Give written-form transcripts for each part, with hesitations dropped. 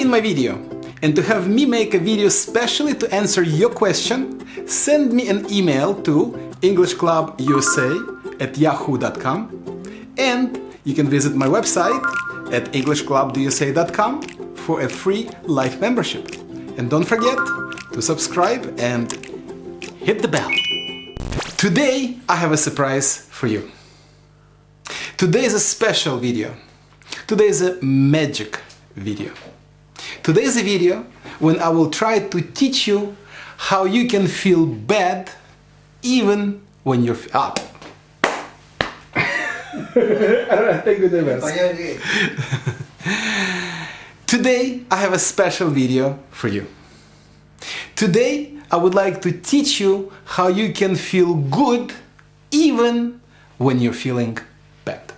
in my video and to have me make a video specially to answer your question, send me an email to englishclubusa@yahoo.com, and you can visit my website at englishclubusa.com for a free life membership. And don't forget to subscribe and hit the bell. Today I have a surprise for you. Today is a special video. Today is a magic video. Today is a video when I will try to teach you how you can feel bad even when you're up. Today I have a special video for you. Today I would like to teach you how you can feel good even when you're feeling bad.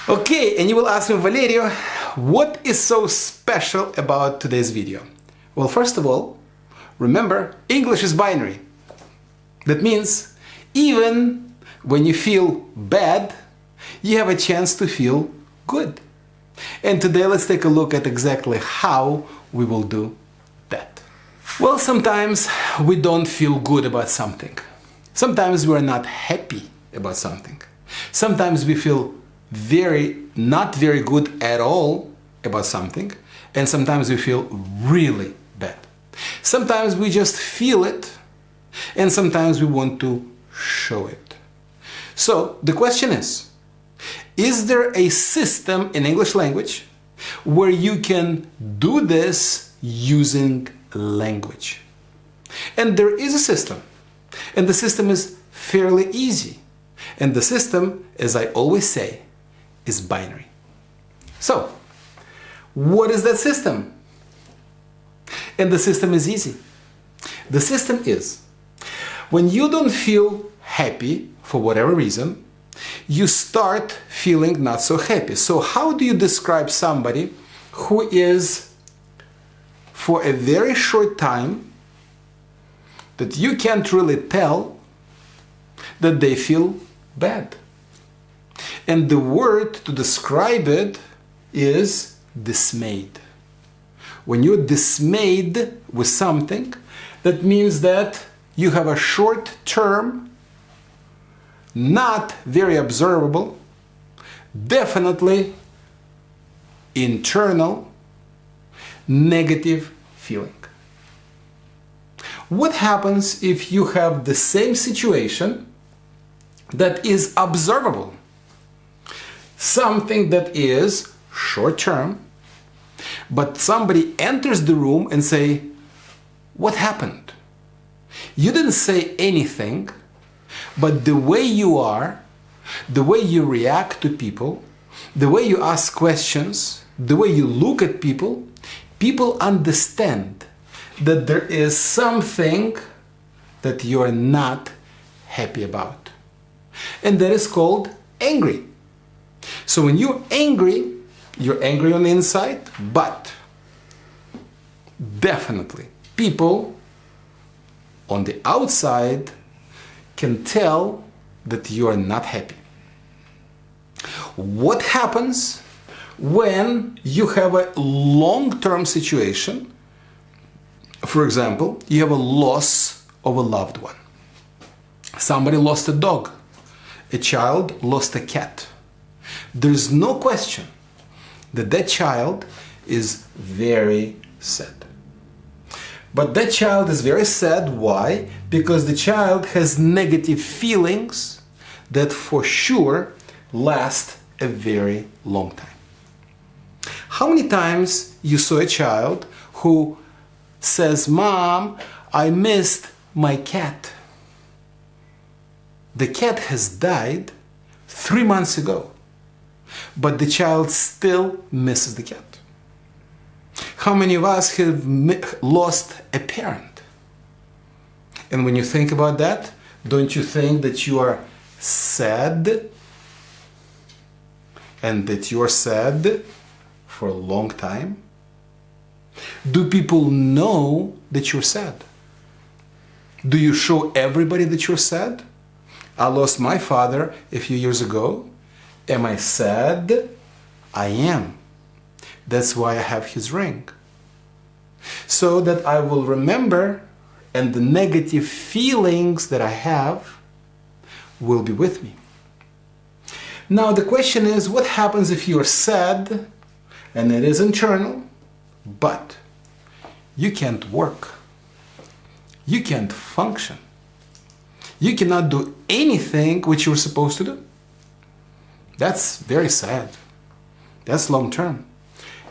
Okay, and you will ask me, Valerio, what is so special about today's video? Well, first of all, remember, English is binary. That means even when you feel bad, you have a chance to feel good. And today let's take a look at exactly how we will do that. Well, sometimes we don't feel good about something. Sometimes we're not happy about something. Sometimes we feel not very good at all about something, and sometimes we feel really bad. Sometimes we just feel it, and sometimes we want to show it. So the question is there a system in English language where you can do this using language? And there is a system, and the system is fairly easy. And the system, as I always say, is binary. So, what is that system? And the system is easy. The system is, when you don't feel happy for whatever reason, you start feeling not so happy. So how do you describe somebody who is, for a very short time, that you can't really tell that they feel bad? And the word to describe it is dismayed. When you're dismayed with something, that means that you have a short-term, not very observable, definitely internal, negative feeling. What happens if you have the same situation that is observable? Something that is short-term, but somebody enters the room and say, "What happened? You didn't say anything, but the way you are, the way you react to people, the way you ask questions, the way you look at people, people understand that there is something that you are not happy about." And that is called angry. So when you're angry on the inside, but definitely people on the outside can tell that you are not happy. What happens when you have a long-term situation? For example, you have a loss of a loved one. Somebody lost a dog. A child lost a cat. There's no question that that child is very sad. But that child is very sad. Why? Because the child has negative feelings that for sure last a very long time. How many times you saw a child who says, "Mom, I missed my cat"? The cat has died 3 months ago, but the child still misses the cat. How many of us have lost a parent? And when you think about that, don't you think that you are sad? And that you are sad for a long time? Do people know that you're sad? Do you show everybody that you're sad? I lost my father a few years ago, Am I sad? I am. That's why I have his ring. So that I will remember, and the negative feelings that I have will be with me. Now the question is, what happens if you're sad and it is internal, but you can't work, you can't function, you cannot do anything which you're supposed to do? That's very sad. That's long term.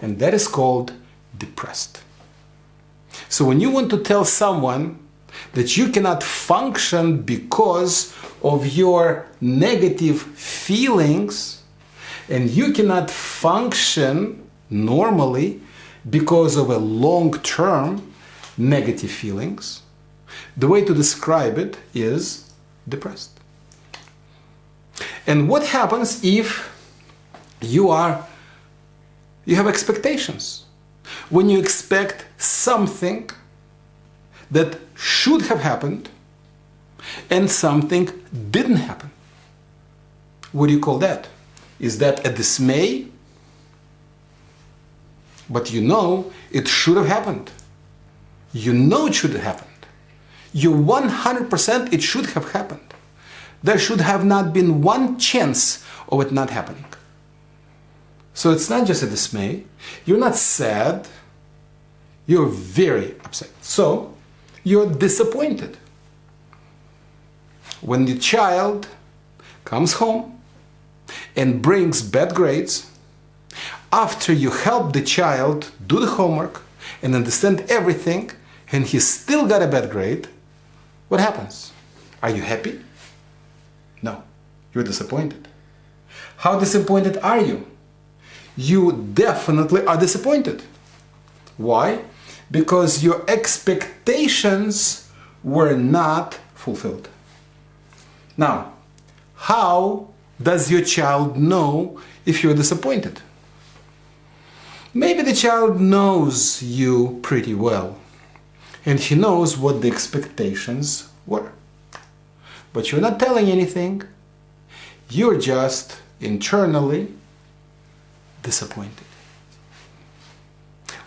And that is called depressed. So when you want to tell someone that you cannot function because of your negative feelings, and you cannot function normally because of a long-term negative feelings, the way to describe it is depressed. And what happens if you have expectations? When you expect something that should have happened and something didn't happen. What do you call that? Is that a dismay? But you know it should have happened. You know it should have happened. You 100% it should have happened. There should have not been one chance of it not happening. So it's not just a dismay. You're not sad. You're very upset. So you're disappointed. When the child comes home and brings bad grades, after you help the child do the homework and understand everything, and he still got a bad grade, what happens? Are you happy? No, you're disappointed. How disappointed are you? You definitely are disappointed. Why? Because your expectations were not fulfilled. Now, how does your child know if you're disappointed? Maybe the child knows you pretty well, and he knows what the expectations were. But you're not telling anything. You're just internally disappointed.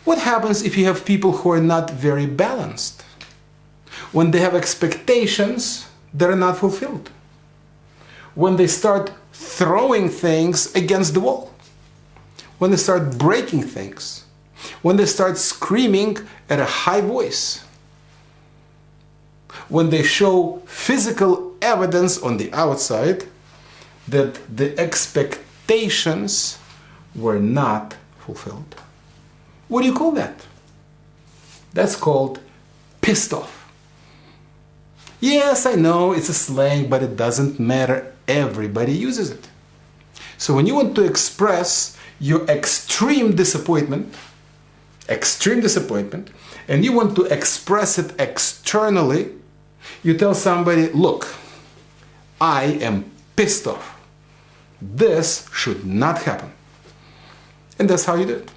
What happens if you have people who are not very balanced? When they have expectations that are not fulfilled. When they start throwing things against the wall. When they start breaking things. When they start screaming at a high voice. When they show physical evidence on the outside that the expectations were not fulfilled. What do you call that? That's called pissed off. Yes, I know it's a slang, but it doesn't matter. Everybody uses it. So when you want to express your extreme disappointment, and you want to express it externally, you tell somebody, look, I am pissed off. This should not happen. And that's how you do it.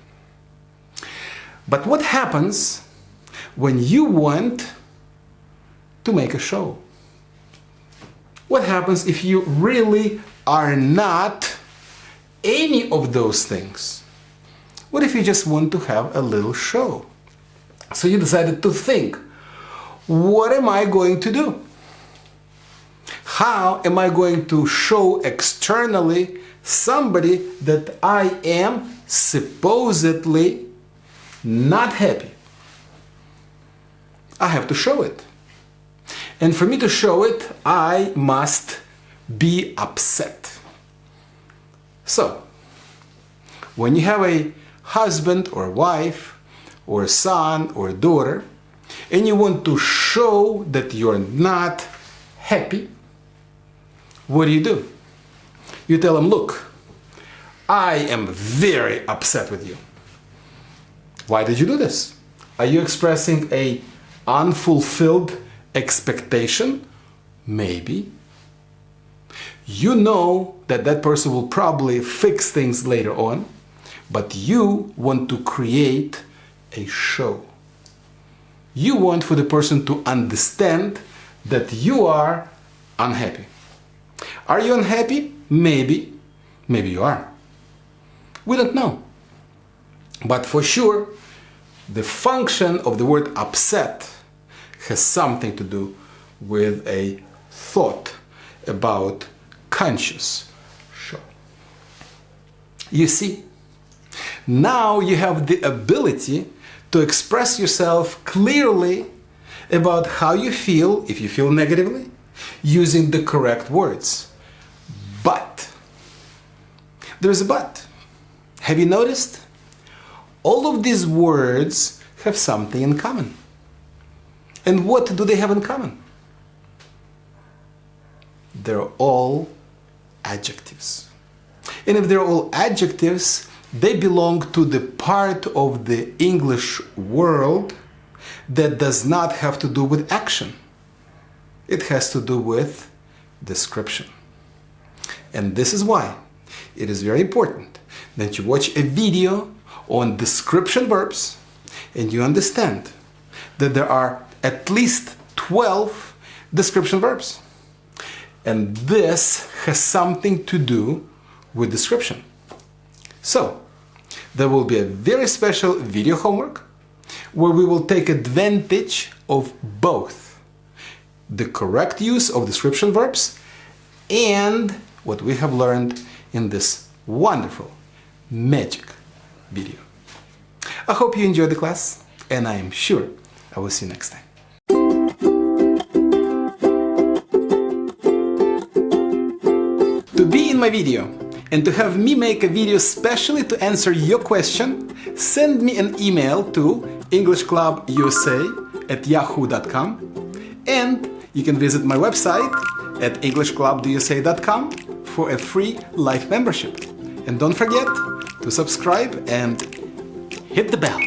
But what happens when you want to make a show? What happens if you really are not any of those things? What if you just want to have a little show? So you decided to think, what am I going to do? How am I going to show externally somebody that I am supposedly not happy? I have to show it. And for me to show it, I must be upset. So, when you have a husband or wife or a son or a daughter, and you want to show that you're not happy, what do? You tell them, look, I am very upset with you. Why did you do this? Are you expressing an unfulfilled expectation? Maybe. You know that that person will probably fix things later on, but you want to create a show. You want for the person to understand that you are unhappy. Are you unhappy? Maybe. Maybe you are. We don't know. But for sure, the function of the word upset has something to do with a thought about conscious. Sure. You see, now you have the ability to express yourself clearly about how you feel, if you feel negatively, using the correct words. But, there's a but. Have you noticed? All of these words have something in common. And what do they have in common? They're all adjectives. And if they're all adjectives, they belong to the part of the English world that does not have to do with action. It has to do with description. And this is why it is very important that you watch a video on description verbs and you understand that there are at least 12 description verbs. And this has something to do with description. So, there will be a very special video homework where we will take advantage of both the correct use of description verbs and what we have learned in this wonderful magic video. I hope you enjoyed the class, and I am sure I will see you next time. To be in my video and to have me make a video specially to answer your question, send me an email to englishclubusa@yahoo.com, and you can visit my website at englishclubusa.com for a free life membership. And don't forget to subscribe and hit the bell.